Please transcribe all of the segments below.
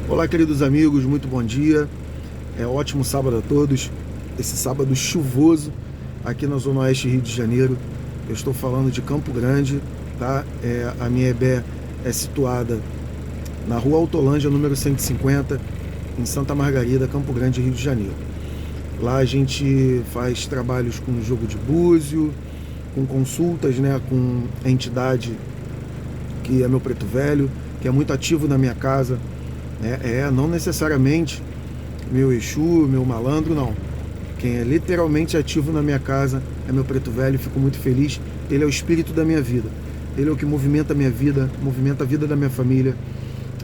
Olá, queridos amigos, muito bom dia. Ótimo sábado a todos. Esse sábado chuvoso aqui na Zona Oeste Rio de Janeiro. Eu estou falando de Campo Grande, tá? A minha EBE é situada na Rua Autolândia, número 150, em Santa Margarida, Campo Grande, Rio de Janeiro. Lá a gente faz trabalhos com jogo de búzio, com consultas, né, com a entidade que é meu preto velho, que é muito ativo na minha casa. Não necessariamente meu Exu, meu malandro, não. Quem é literalmente ativo na minha casa é meu preto velho, fico muito feliz. Ele é o espírito da minha vida. Ele é o que movimenta a minha vida, movimenta a vida da minha família.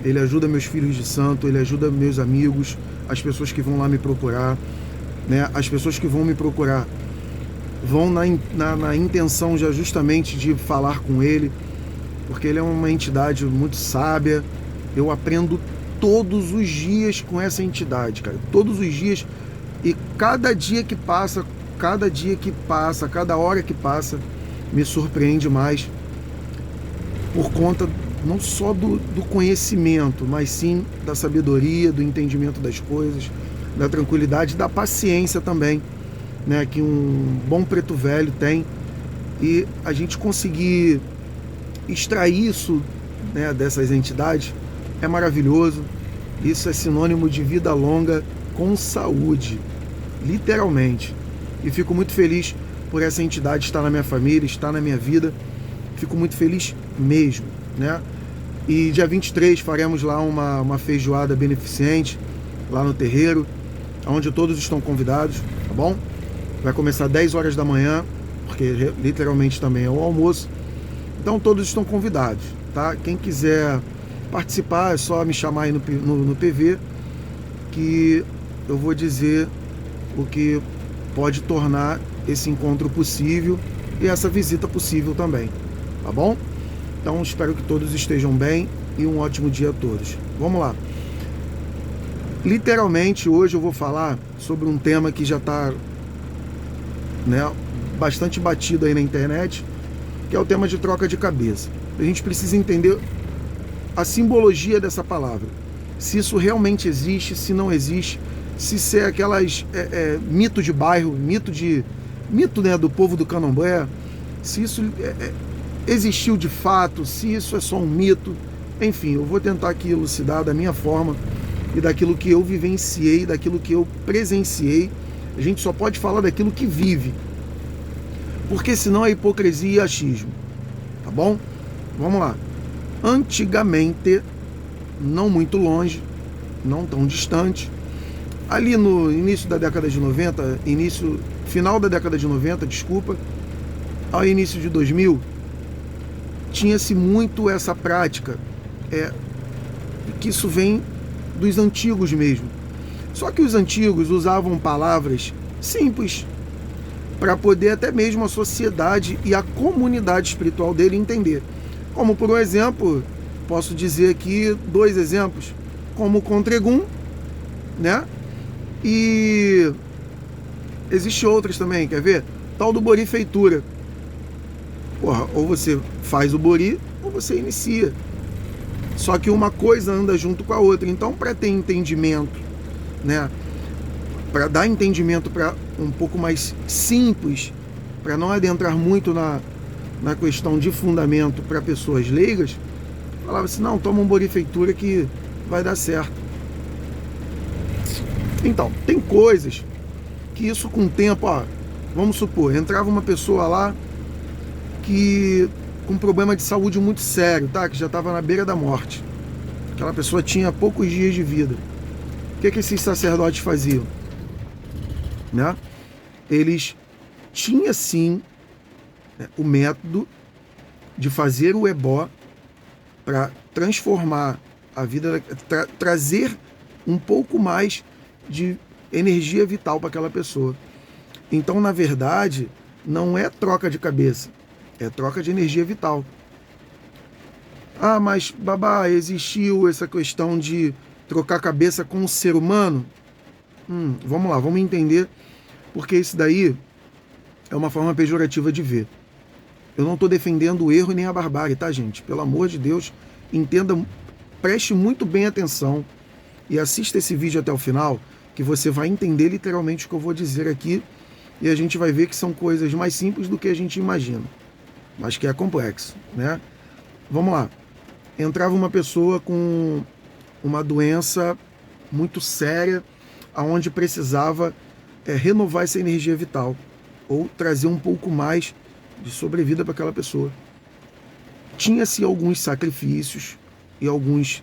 Ele ajuda meus filhos de santo, ele ajuda meus amigos, as pessoas que vão lá me procurar, né? As pessoas que vão me procurar vão na intenção já justamente de falar com ele, porque ele é uma entidade muito sábia. Eu aprendo todos os dias com essa entidade, cara. Todos os dias. E cada dia que passa, cada hora que passa, me surpreende mais. Por conta não só do conhecimento, mas sim da sabedoria, do entendimento das coisas, da tranquilidade, da paciência também, né, que um bom preto velho tem. E a gente conseguir extrair isso, né, dessas entidades é maravilhoso. Isso é sinônimo de vida longa com saúde, literalmente. E fico muito feliz por essa entidade estar na minha família, estar na minha vida. Fico muito feliz mesmo, né? E dia 23 faremos lá uma feijoada beneficente lá no terreiro, onde todos estão convidados, tá bom? Vai começar 10 horas da manhã, porque literalmente também é o almoço. Então todos estão convidados, tá? Quem quiser participar é só me chamar aí no PV, que eu vou dizer o que pode tornar esse encontro possível e essa visita possível também, tá bom? Então espero que todos estejam bem e um ótimo dia a todos. Vamos lá. Literalmente hoje eu vou falar sobre um tema que já está, né, bastante batido aí na internet, que é o tema de troca de cabeça. A gente precisa entender a simbologia dessa palavra, se isso realmente existe, se não existe, se isso é aquelas mito de bairro, mito, né, do povo do Candomblé, se isso existiu de fato, se isso é só um mito. Enfim, eu vou tentar aqui elucidar da minha forma e daquilo que eu vivenciei, daquilo que eu presenciei. A gente só pode falar daquilo que vive, porque senão é hipocrisia e achismo, tá bom? Vamos lá. Antigamente, não muito longe, não tão distante, ali no início da década de 90, final da década de 90, desculpa, ao início de 2000, tinha-se muito essa prática, que isso vem dos antigos mesmo. Só que os antigos usavam palavras simples para poder até mesmo a sociedade e a comunidade espiritual dele entender. Como, por um exemplo, posso dizer aqui 2 exemplos, como o Contregum, né? E existe outras também, quer ver? Tal do Bori Feitura. Porra, ou você faz o Bori, ou você inicia. Só que uma coisa anda junto com a outra. Então, para ter entendimento, né? Para dar entendimento para um pouco mais simples, para não adentrar muito na questão de fundamento para pessoas leigas, falava assim, não, toma um Bori Feitura que vai dar certo. Então, tem coisas que isso com o tempo, vamos supor, entrava uma pessoa lá que com um problema de saúde muito sério, tá? Que já estava na beira da morte. Aquela pessoa tinha poucos dias de vida. O que esses sacerdotes faziam? Né? Eles tinham sim, né, o método de fazer o ebó para transformar a vida, trazer um pouco mais de energia vital para aquela pessoa. Então, na verdade, não é troca de cabeça, é troca de energia vital. Mas, babá, existiu essa questão de trocar cabeça com o ser humano? Vamos lá, vamos entender, porque isso daí é uma forma pejorativa de ver. Eu não estou defendendo o erro nem a barbárie, tá, gente? Pelo amor de Deus, entenda, preste muito bem atenção. e assista esse vídeo até o final, que você vai entender literalmente o que eu vou dizer aqui, e a gente vai ver que são coisas mais simples do que a gente imagina, mas que é complexo, né? Vamos lá. Entrava uma pessoa com uma doença muito séria, aonde precisava renovar essa energia vital, ou trazer um pouco mais de sobrevida para aquela pessoa. Tinha-se alguns sacrifícios e alguns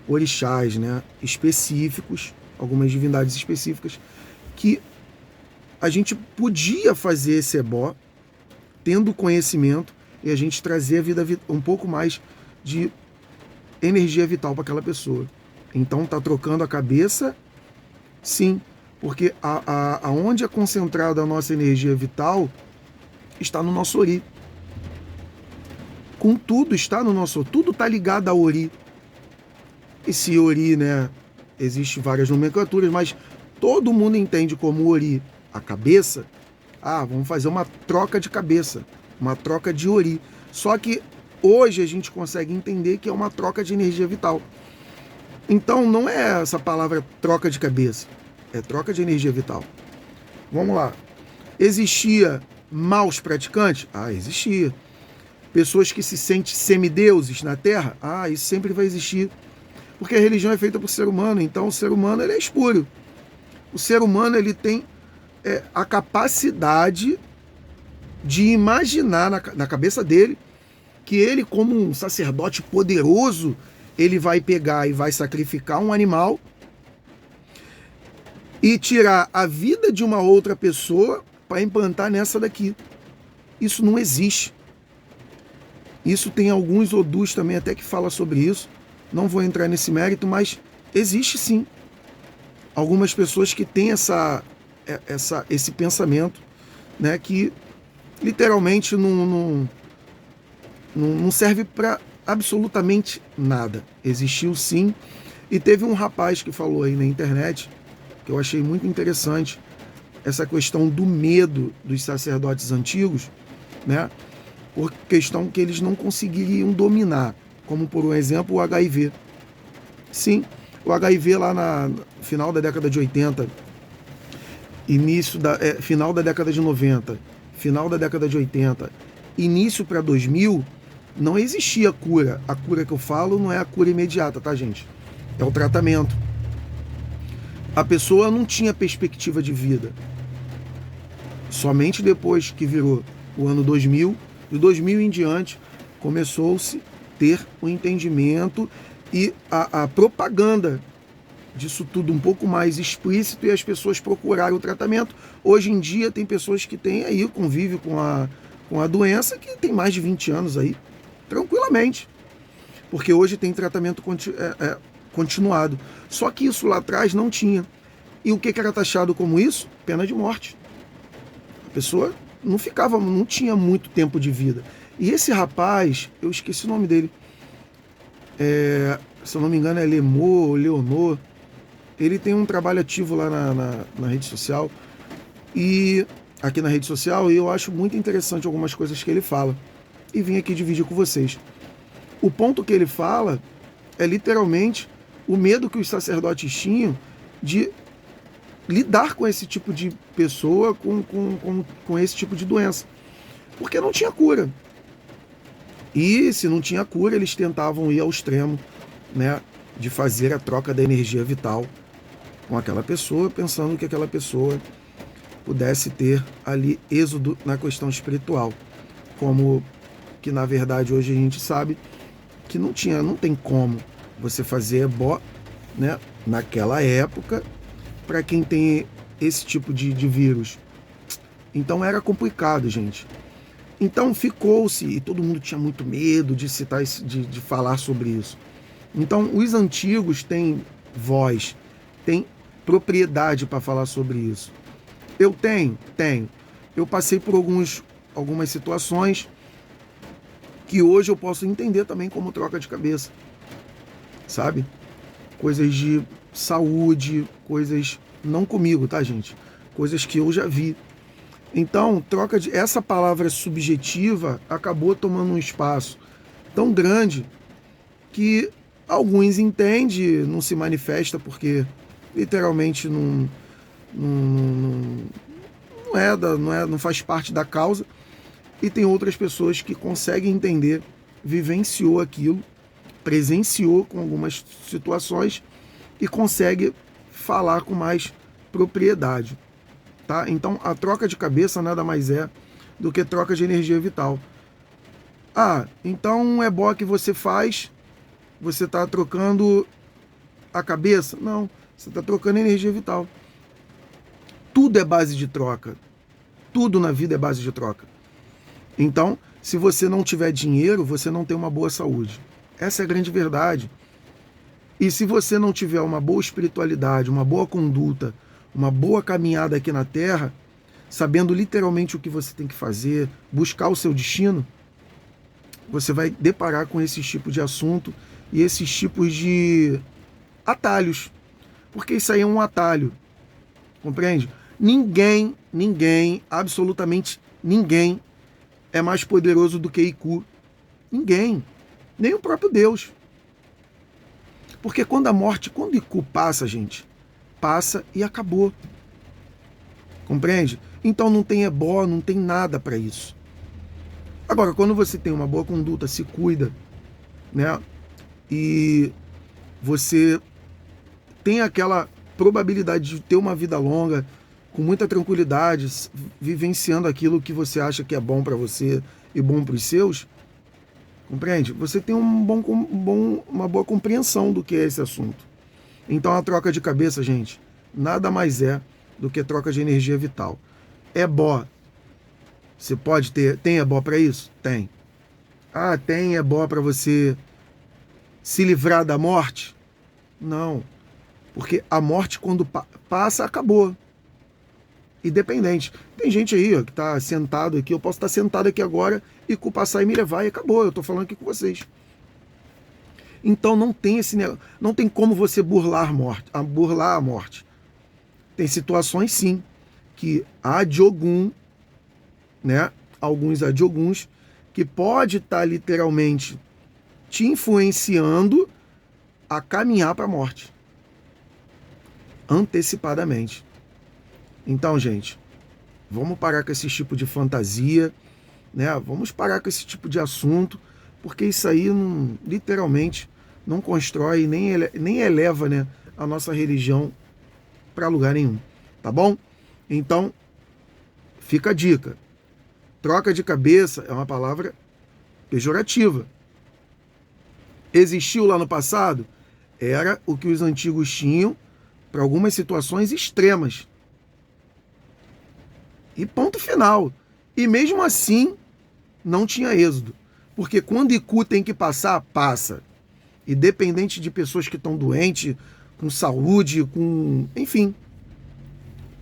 orixás, né, específicos, algumas divindades específicas, que a gente podia fazer esse ebó, tendo conhecimento, e a gente trazer a vida um pouco mais de energia vital para aquela pessoa. Então tá trocando a cabeça, sim, porque aonde é concentrada a nossa energia vital está no nosso ori. Com tudo está no nosso, tudo está ligado ao ori. Esse ori, né, existe várias nomenclaturas, mas todo mundo entende como ori a cabeça. Ah, vamos fazer uma troca de cabeça, uma troca de ori. Só que hoje a gente consegue entender que é uma troca de energia vital. Então não é essa palavra troca de cabeça, é troca de energia vital. Vamos lá. Existia maus praticantes? Ah, existia. Pessoas que se sentem semideuses na Terra? Ah, isso sempre vai existir. Porque a religião é feita por ser humano, então o ser humano ele é espúrio. O ser humano ele tem a capacidade de imaginar na cabeça dele que ele, como um sacerdote poderoso, ele vai pegar e vai sacrificar um animal e tirar a vida de uma outra pessoa para implantar nessa daqui. Isso não existe. Isso tem alguns odus também até que fala sobre isso. Não vou entrar nesse mérito, mas existe sim. Algumas pessoas que têm esse pensamento, né, que literalmente não serve para absolutamente nada. Existiu sim. E teve um rapaz que falou aí na internet, que eu achei muito interessante, essa questão do medo dos sacerdotes antigos, né? Por questão que eles não conseguiriam dominar, como por exemplo o HIV. Sim, o HIV lá no final da década de 80, final da década de 90, final da década de 80, início para 2000, não existia cura. A cura que eu falo não é a cura imediata, tá, gente? É o tratamento. A pessoa não tinha perspectiva de vida. Somente depois que virou o ano 2000, de 2000 em diante, começou-se a ter o entendimento e a propaganda disso tudo um pouco mais explícito e as pessoas procuraram o tratamento. Hoje em dia tem pessoas que têm aí convívio com a doença que tem mais de 20 anos aí, tranquilamente. Porque hoje tem tratamento continuado. Só que isso lá atrás não tinha. E o que era taxado como isso? Pena de morte. A pessoa não tinha muito tempo de vida. E esse rapaz, eu esqueci o nome dele, se eu não me engano é Leonor, ele tem um trabalho ativo lá na rede social, e aqui na rede social, e eu acho muito interessante algumas coisas que ele fala, e vim aqui dividir com vocês. O ponto que ele fala é literalmente o medo que os sacerdotes tinham de lidar com esse tipo de pessoa, com esse tipo de doença, porque não tinha cura. E se não tinha cura, eles tentavam ir ao extremo, né, de fazer a troca da energia vital com aquela pessoa, pensando que aquela pessoa pudesse ter ali êxodo na questão espiritual, como que na verdade hoje a gente sabe que não tem como você fazer ebó, né, naquela época, para quem tem esse tipo de vírus. Então era complicado, gente. Então ficou-se, e todo mundo tinha muito medo de citar, de falar sobre isso. Então os antigos têm voz, têm propriedade para falar sobre isso. Eu tenho. Eu passei por algumas situações que hoje eu posso entender também como troca de cabeça, sabe? Coisas de saúde, coisas, não comigo, tá, gente? Coisas que eu já vi. Então, essa palavra subjetiva acabou tomando um espaço tão grande que Alguns entendem, não se manifesta porque literalmente não faz parte da causa. E tem outras pessoas que conseguem entender, vivenciou aquilo, presenciou com algumas situações e consegue falar com mais propriedade. Tá? Então a troca de cabeça nada mais é do que troca de energia vital. Ah, então é bom que você faz, você está trocando a cabeça? Não, você está trocando energia vital. Tudo é base de troca. Tudo na vida é base de troca. Então, se você não tiver dinheiro, você não tem uma boa saúde. Essa é a grande verdade. E se você não tiver uma boa espiritualidade, uma boa conduta, uma boa caminhada aqui na Terra, sabendo literalmente o que você tem que fazer, buscar o seu destino, você vai deparar com esses tipos de assunto e esses tipos de atalhos. Porque isso aí é um atalho. Compreende? Ninguém, absolutamente ninguém é mais poderoso do que IQ. Ninguém. Nem o próprio Deus. Porque quando IQ passa, gente, passa e acabou. Compreende? Então não tem ebó, não tem nada para isso. Agora, quando você tem uma boa conduta, se cuida, né? E você tem aquela probabilidade de ter uma vida longa, com muita tranquilidade, vivenciando aquilo que você acha que é bom para você e bom para os seus, compreende? Você tem uma boa compreensão do que é esse assunto. Então a troca de cabeça, gente, nada mais é do que troca de energia vital. Ebó. Você pode ter... Tem ebó para isso? Tem. Ah, tem ebó para você se livrar da morte? Não. Porque a morte, quando passa, acabou. Independente. Tem gente aí, ó, que está sentado aqui, eu posso estar sentado aqui agora e com passar e me levar e acabou. Eu estou falando aqui com vocês. Então não tem não tem como você burlar a morte. Tem situações sim que há de algum, né? Alguns adioguns que pode estar literalmente te influenciando a caminhar para a morte antecipadamente. Então, gente, vamos parar com esse tipo de fantasia, né? Vamos parar com esse tipo de assunto, porque isso aí literalmente não constrói nem eleva, né, a nossa religião para lugar nenhum, tá bom? Então, fica a dica. Troca de cabeça é uma palavra pejorativa. Existiu lá no passado? Era o que os antigos tinham para algumas situações extremas. E ponto final. E mesmo assim, não tinha êxodo. Porque quando IQ tem que passar, passa. Independente de pessoas que estão doentes, com saúde, enfim.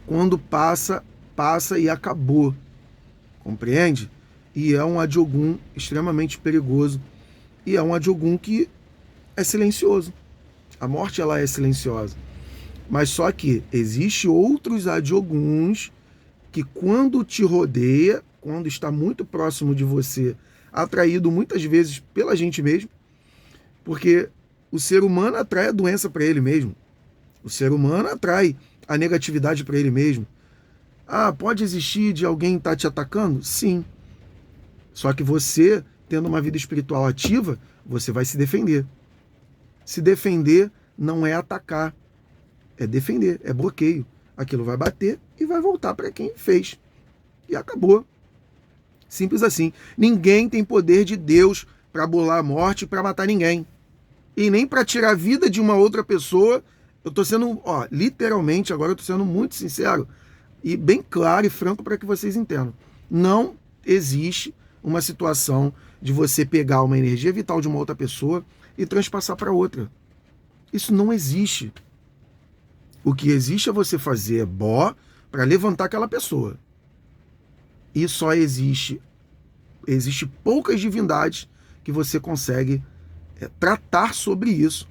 Quando passa, passa e acabou. Compreende? E é um adiogun extremamente perigoso. E é um adiogun que é silencioso. A morte, ela é silenciosa. Mas só que existe outros adioguns que quando te rodeia, quando está muito próximo de você, atraído muitas vezes pela gente mesmo, porque o ser humano atrai a doença para ele mesmo. O ser humano atrai a negatividade para ele mesmo. Ah, pode existir de alguém estar te atacando? Sim. Só que você, tendo uma vida espiritual ativa, você vai se defender. Se defender não é atacar, é defender, é bloqueio. Aquilo vai bater e vai voltar para quem fez. E acabou. Simples assim. Ninguém tem poder de Deus para burlar a morte e para matar ninguém. E nem para tirar a vida de uma outra pessoa. Eu estou sendo, literalmente, agora eu estou sendo muito sincero e bem claro e franco para que vocês entendam. Não existe uma situação de você pegar uma energia vital de uma outra pessoa e transpassar para outra. Isso não existe. O que existe é você fazer ebó para levantar aquela pessoa. E só existe poucas divindades que você consegue tratar sobre isso.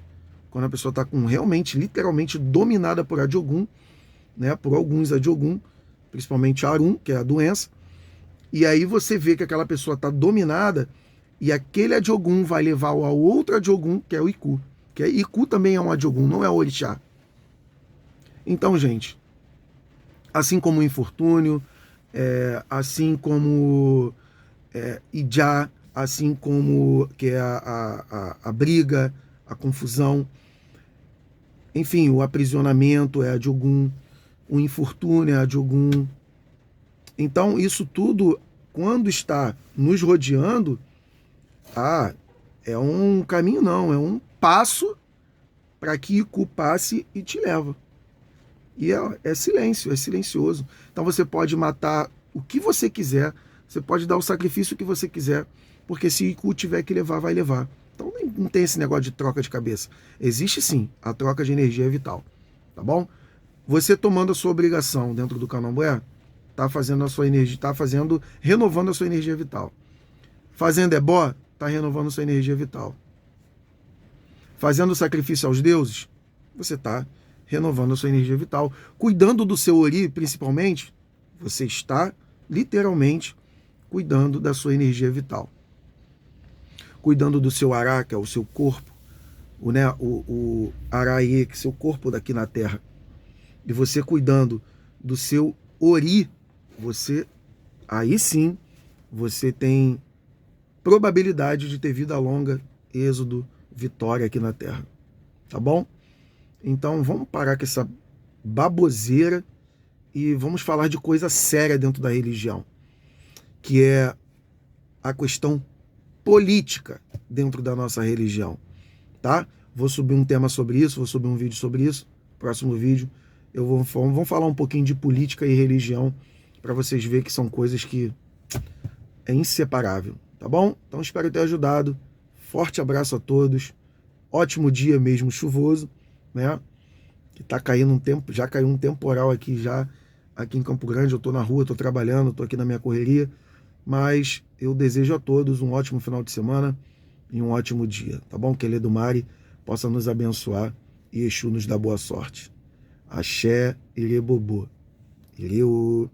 Quando a pessoa está realmente, literalmente dominada por adiogun, né, por alguns adiogun, principalmente Arum, que é a doença. E aí você vê que aquela pessoa está dominada e aquele adiogun vai levar ao outro adiogun, que é o IQ. Que Iku também é um Adiogum, não é orixá. Então, gente, assim como o infortúnio, assim como Ijá, assim como que é a briga, a confusão, enfim, o aprisionamento é Adiogum, o infortúnio é Adiogum. Então, isso tudo, quando está nos rodeando, é um caminho não, é um passo para que Iku passe e te leva. E é silêncio, é silencioso. Então você pode matar o que você quiser, você pode dar o sacrifício que você quiser, porque se Iku tiver que levar, vai levar. Então não tem esse negócio de troca de cabeça. Existe sim, a troca de energia é vital, tá bom? Você tomando a sua obrigação dentro do candomblé, tá fazendo a sua energia, renovando a sua energia vital. Fazendo ebó, tá renovando a sua energia vital. Fazendo sacrifício aos deuses, você tá renovando a sua energia vital. Cuidando do seu ori, principalmente, você está literalmente cuidando da sua energia vital. Cuidando do seu ará, que é o seu corpo, o araê, que é o seu corpo daqui na Terra. E você cuidando do seu ori, aí sim, você tem probabilidade de ter vida longa, êxodo, vitória aqui na Terra. Tá bom? Então vamos parar com essa baboseira e vamos falar de coisa séria dentro da religião, que é a questão política dentro da nossa religião, tá? Vou subir um tema sobre isso, vou subir um vídeo sobre isso, próximo vídeo vamos falar um pouquinho de política e religião para vocês verem que são coisas que é inseparável, tá bom? Então espero ter ajudado, forte abraço a todos, ótimo dia mesmo chuvoso, né? Que tá caindo já caiu um temporal aqui em Campo Grande, eu tô na rua, tô trabalhando, tô aqui na minha correria, mas eu desejo a todos um ótimo final de semana e um ótimo dia, tá bom? Que Eledumare possa nos abençoar e Exu nos dá boa sorte. Axé, Irebobô. Ireu.